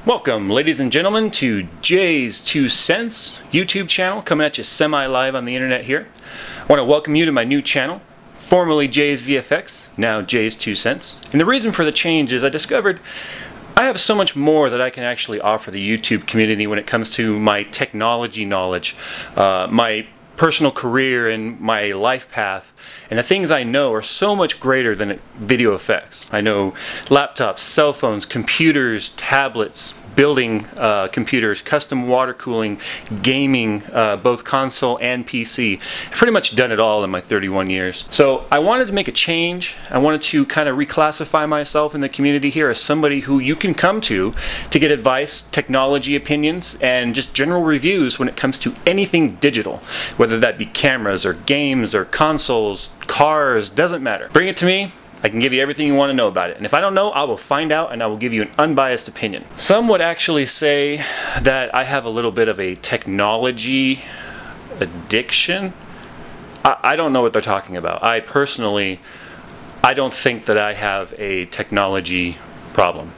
Welcome, ladies and gentlemen, to JayzTwoCents YouTube channel, coming at you semi-live on the internet here. I want to welcome you to my new channel, formerly Jaysvfx, now JayzTwoCents. And the reason for the change is I discovered I have so much more that I can actually offer the YouTube community when it comes to my technology knowledge, my personal career and my life path, and the things I know are so much greater than video effects. I know laptops, cell phones, computers, tablets, building computers, custom water cooling, gaming, both console and PC. I've pretty much done it all in my 31 years. So I wanted to make a change. I wanted to kind of reclassify myself in the community here as somebody who you can come to get advice, technology opinions, and just general reviews when it comes to anything digital, whether that be cameras or games or consoles, cars, doesn't matter. Bring it to me. I can give you everything you want to know about it. And if I don't know, I will find out and I will give you an unbiased opinion. Some would actually say that I have a little bit of a technology addiction. I don't know what they're talking about. I personally, I don't think that I have a technology problem.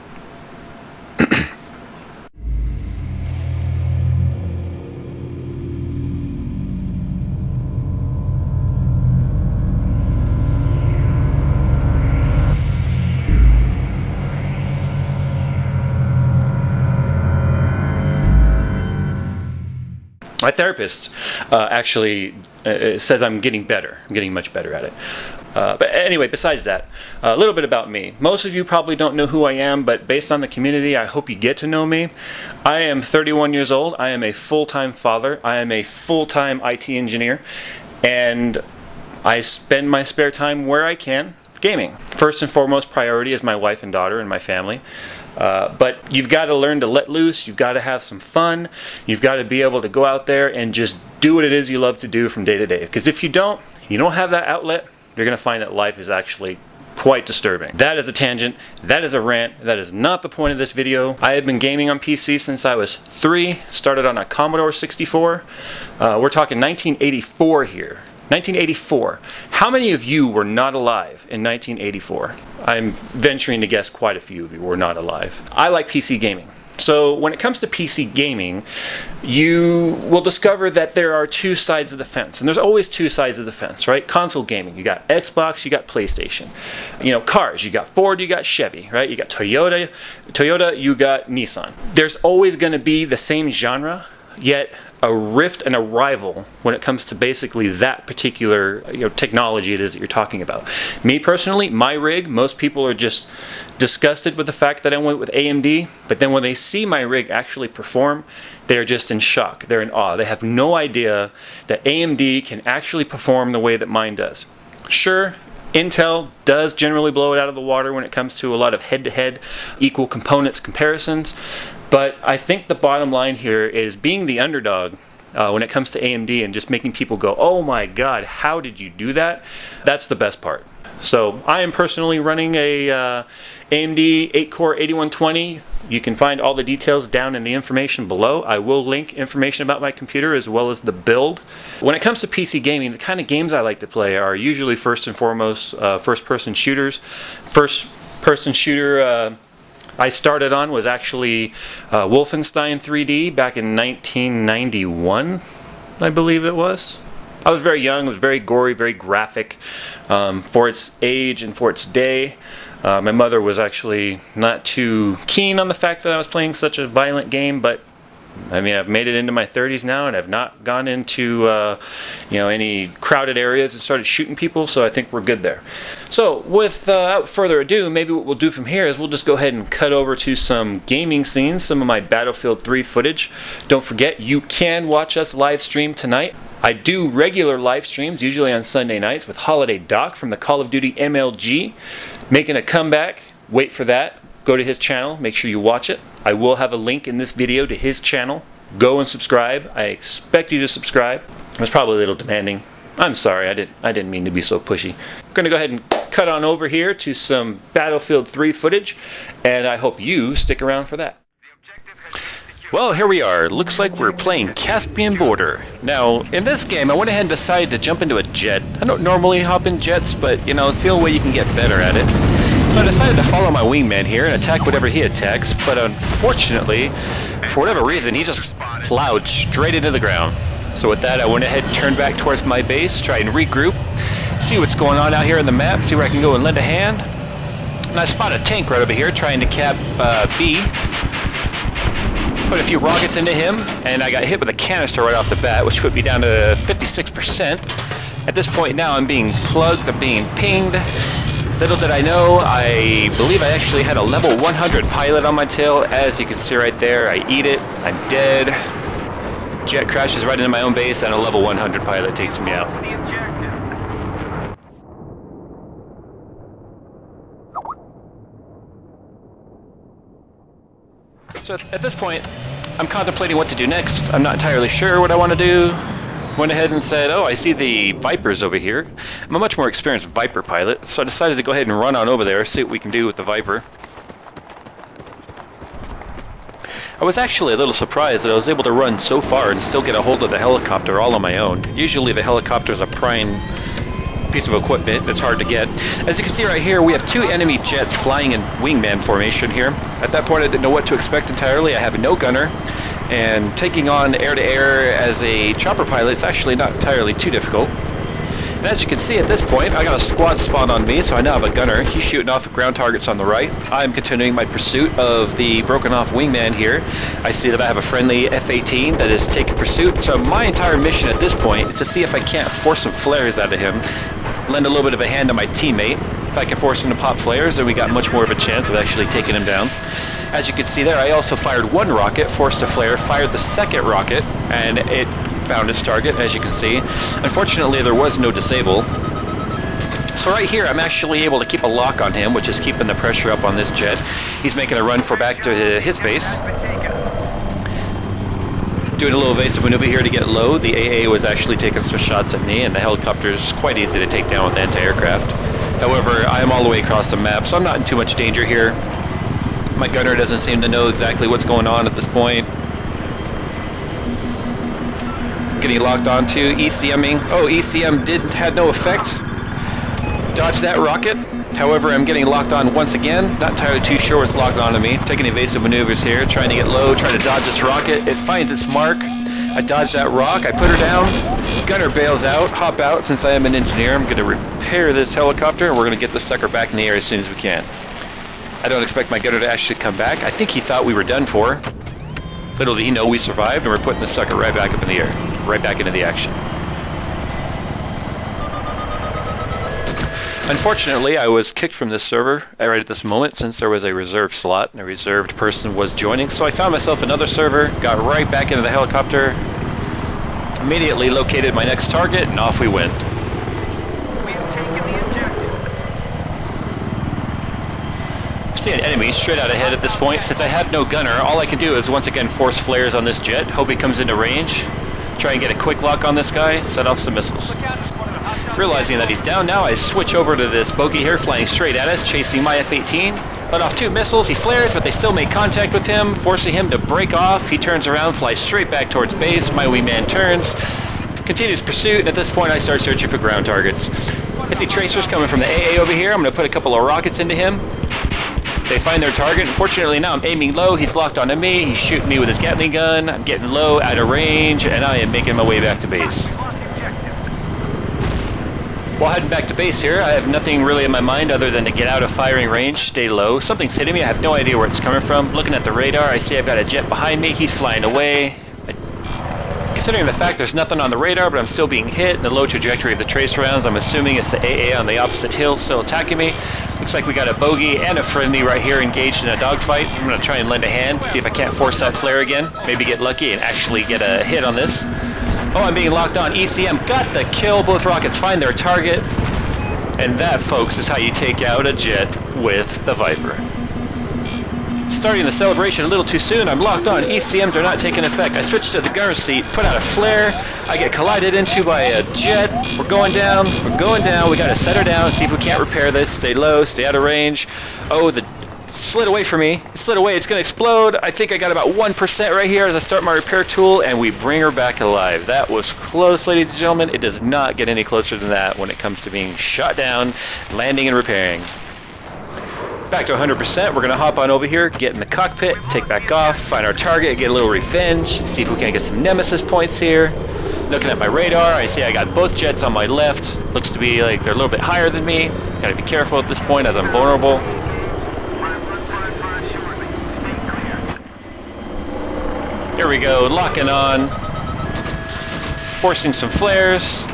My therapist actually says I'm getting better. I'm getting much better at it. But anyway, besides that, a little bit about me. Most of you probably don't know who I am, but based on the community, I hope you get to know me. I am 31 years old. I am a full-time father. I am a full-time IT engineer. And I spend my spare time where I can, gaming. First and foremost priority is my wife and daughter and my family. But you've got to learn to let loose, you've got to have some fun, you've got to be able to go out there and just do what it is you love to do from day to day. Because if you don't have that outlet, you're going to find that life is actually quite disturbing. That is a tangent, that is a rant, that is not the point of this video. I have been gaming on PC since I was 3, started on a Commodore 64. We're talking 1984 here. 1984. How many of you were not alive in 1984? I'm venturing to guess quite a few of you were not alive. I like PC gaming. So when it comes to PC gaming, you will discover that there are two sides of the fence. And there's always two sides of the fence, right? Console gaming, you got Xbox, you got PlayStation. You know, cars, you got Ford, you got Chevy, right? You got Toyota, you got Nissan. There's always going to be the same genre, yet a rift and a rival when it comes to basically that particular technology it is that you're talking about. Me personally, my rig, most people are just disgusted with the fact that I went with AMD, but then when they see my rig actually perform, they're just in shock. They're in awe. They have no idea that AMD can actually perform the way that mine does. Sure, Intel does generally blow it out of the water when it comes to a lot of head-to-head equal components comparisons, but I think the bottom line here is being the underdog when it comes to AMD and just making people go, oh my god, how did you do that? That's the best part. So I am personally running a AMD 8-core 8120. You can find all the details down in the information below. I will link information about my computer as well as the build. When it comes to PC gaming, the kind of games I like to play are usually first and foremost first-person shooters. First-person shooter I started on was actually Wolfenstein 3D back in 1991, I believe it was. I was very young, it was very gory, very graphic for its age and for its day. My mother was actually not too keen on the fact that I was playing such a violent game, but I mean, I've made it into my 30s now, and I've not gone into any crowded areas and started shooting people, so I think we're good there. So, without further ado, maybe what we'll do from here is we'll just go ahead and cut over to some gaming scenes, some of my Battlefield 3 footage. Don't forget, you can watch us live stream tonight. I do regular live streams, usually on Sunday nights, with Holiday Doc from the Call of Duty MLG, making a comeback. Wait for that. Go to his channel, make sure you watch it. I will have a link in this video to his channel. Go and subscribe. I expect you to subscribe. I was probably a little demanding. I'm sorry, I didn't mean to be so pushy. I'm going to go ahead and cut on over here to some Battlefield 3 footage, and I hope you stick around for that. Well, here we are. Looks like we're playing Caspian Border. Now, in this game, I went ahead and decided to jump into a jet. I don't normally hop in jets, but, it's the only way you can get better at it. So I decided to follow my wingman here and attack whatever he attacks, but unfortunately, for whatever reason, he just plowed straight into the ground. So with that, I went ahead and turned back towards my base, try and regroup, see what's going on out here in the map, see where I can go and lend a hand. And I spot a tank right over here trying to cap B. Put a few rockets into him, and I got hit with a canister right off the bat, which put me down to 56%. At this point now, I'm being plugged, I'm being pinged. Little did I know, I believe I actually had a level 100 pilot on my tail. As you can see right there, I eat it, I'm dead. Jet crashes right into my own base, and a level 100 pilot takes me out. So at this point, I'm contemplating what to do next. I'm not entirely sure what I want to do. Went ahead and said, oh, I see the Vipers over here. I'm a much more experienced Viper pilot, so I decided to go ahead and run on over there, see what we can do with the Viper. I was actually a little surprised that I was able to run so far and still get a hold of the helicopter all on my own. Usually the helicopter is a prime piece of equipment that's hard to get. As you can see right here, we have two enemy jets flying in wingman formation here. At that point, I didn't know what to expect entirely. I have no gunner, and taking on air-to-air as a chopper pilot, it's actually not entirely too difficult. And as you can see at this point, I got a squad spawn on me, so I now have a gunner. He's shooting off at ground targets on the right. I'm continuing my pursuit of the broken off wingman here. I see that I have a friendly F-18 that is taking pursuit, so my entire mission at this point is to see if I can't force some flares out of him, lend a little bit of a hand to my teammate. If I can force him to pop flares, then we got much more of a chance of actually taking him down. As you can see there, I also fired one rocket, forced a flare, fired the second rocket, and it found its target, as you can see. Unfortunately, there was no disable. So right here, I'm actually able to keep a lock on him, which is keeping the pressure up on this jet. He's making a run for back to his base. Doing a little evasive maneuver here to get low. The AA was actually taking some shots at me, and the helicopter is quite easy to take down with anti-aircraft. However, I am all the way across the map, so I'm not in too much danger here. My gunner doesn't seem to know exactly what's going on at this point. Getting locked onto ECMing. Oh, ECM had no effect. Dodge that rocket. However, I'm getting locked on once again. Not entirely too sure what's locked onto me. Taking evasive maneuvers here, trying to get low, trying to dodge this rocket. It finds its mark. I dodge that rock, I put her down. Gunner bails out, hop out. Since I am an engineer, I'm going to repair this helicopter, and we're going to get this sucker back in the air as soon as we can. I don't expect my gunner to actually come back. I think he thought we were done for. Little did he know we survived, and we're putting the sucker right back up in the air. Right back into the action. Unfortunately, I was kicked from this server right at this moment since there was a reserved slot and a reserved person was joining. So I found myself another server, got right back into the helicopter, immediately located my next target, and off we went. See an enemy straight out ahead at this point. Since I have no gunner, all I can do is once again force flares on this jet, hope he comes into range, try and get a quick lock on this guy, set off some missiles. Realizing that he's down now, I switch over to this bogey here, flying straight at us, chasing my F-18. Let off two missiles, he flares, but they still make contact with him, forcing him to break off. He turns around, flies straight back towards base. My wingman turns, continues pursuit, and at this point I start searching for ground targets. I see tracers coming from the AA over here. I'm going to put a couple of rockets into him. They find their target. Unfortunately, now I'm aiming low. He's locked onto me. He's shooting me with his Gatling gun. I'm getting low, out of range, and I am making my way back to base. While heading back to base here, I have nothing really in my mind other than to get out of firing range, stay low. Something's hitting me. I have no idea where it's coming from. Looking at the radar, I see I've got a jet behind me. He's flying away. Considering the fact there's nothing on the radar, but I'm still being hit, and the low trajectory of the trace rounds, I'm assuming it's the AA on the opposite hill still attacking me. Looks like we got a bogey and a friendly right here engaged in a dogfight. I'm going to try and lend a hand, see if I can't force that flare again. Maybe get lucky and actually get a hit on this. Oh, I'm being locked on. ECM got the kill. Both rockets find their target. And that, folks, is how you take out a jet with the Viper. Starting the celebration a little too soon. I'm locked on. ECMs are not taking effect. I switch to the gunner seat, put out a flare. I get collided into by a jet. We're going down. We're going down. We got to set her down, see if we can't repair this. Stay low, stay out of range. Oh, the slid away from me. It slid away. It's going to explode. I think I got about 1% right here as I start my repair tool, and we bring her back alive. That was close, ladies and gentlemen. It does not get any closer than that when it comes to being shot down, landing, and repairing. Back to 100%, we're gonna hop on over here, get in the cockpit, take back off, find our target, get a little revenge, see if we can get some nemesis points here. Looking at my radar, I see I got both jets on my left. Looks to be like they're a little bit higher than me. Gotta be careful at this point as I'm vulnerable. Here we go, locking on, forcing some flares.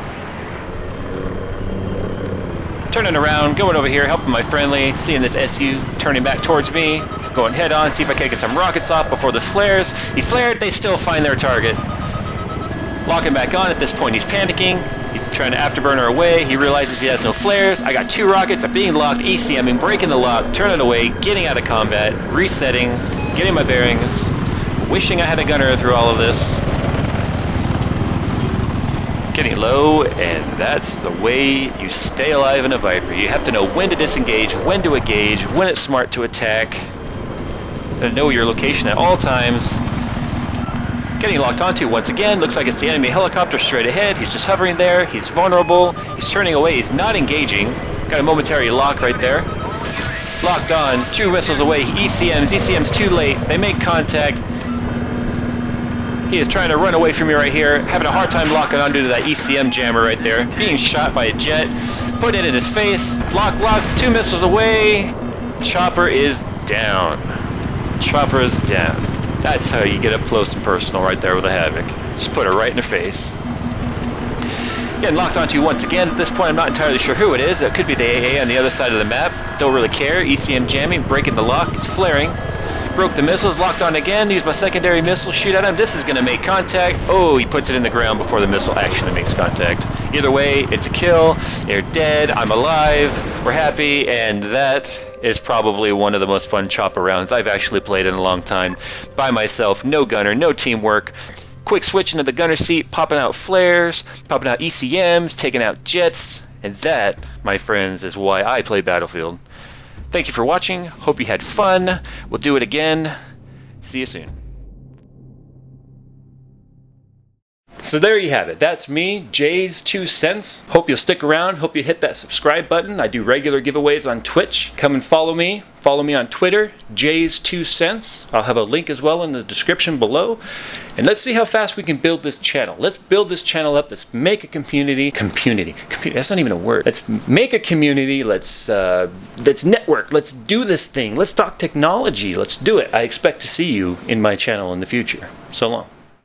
Turning around, going over here, helping my friendly, seeing this SU turning back towards me, going head on, see if I can get some rockets off before the flares. He flared, they still find their target. Locking back on, at this point he's panicking, he's trying to afterburner away, he realizes he has no flares. I got 2 rockets, I'm being locked, ECMing, breaking the lock, turning away, getting out of combat, resetting, getting my bearings, wishing I had a gunner through all of this. Getting low, and that's the way you stay alive in a Viper. You have to know when to disengage, when to engage, when it's smart to attack, and know your location at all times. Getting locked onto once again, looks like it's the enemy helicopter straight ahead. He's just hovering there, he's vulnerable, he's turning away, he's not engaging. Got a momentary lock right there. Locked on, 2 missiles away, ECM's too late, they make contact. He is trying to run away from me right here, having a hard time locking onto that ECM jammer right there. Being shot by a jet, put it in his face, lock, 2 missiles away. Chopper is down. Chopper is down. That's how you get up close and personal right there with a Havoc. Just put it right in their face. Getting locked onto once again. At this point, I'm not entirely sure who it is. It could be the AA on the other side of the map. Don't really care. ECM jamming, breaking the lock, it's flaring. Broke the missiles, locked on again, used my secondary missile, shoot at him. This is going to make contact. Oh, he puts it in the ground before the missile actually makes contact. Either way, it's a kill. They're dead. I'm alive. We're happy. And that is probably one of the most fun chopper rounds I've actually played in a long time. By myself, no gunner, no teamwork. Quick switch into the gunner seat, popping out flares, popping out ECMs, taking out jets. And that, my friends, is why I play Battlefield. Thank you for watching. Hope you had fun. We'll do it again. See you soon. So there you have it. That's me, JayzTwoCents. Hope you'll stick around. Hope you hit that subscribe button. I do regular giveaways on Twitch. Come and follow me. Follow me on Twitter, JayzTwoCents. I'll have a link as well in the description below. And let's see how fast we can build this channel. Let's build this channel up. Let's make a community. That's not even a word. Let's make a community. Let's network. Let's do this thing. Let's talk technology. Let's do it. I expect to see you in my channel in the future. So long.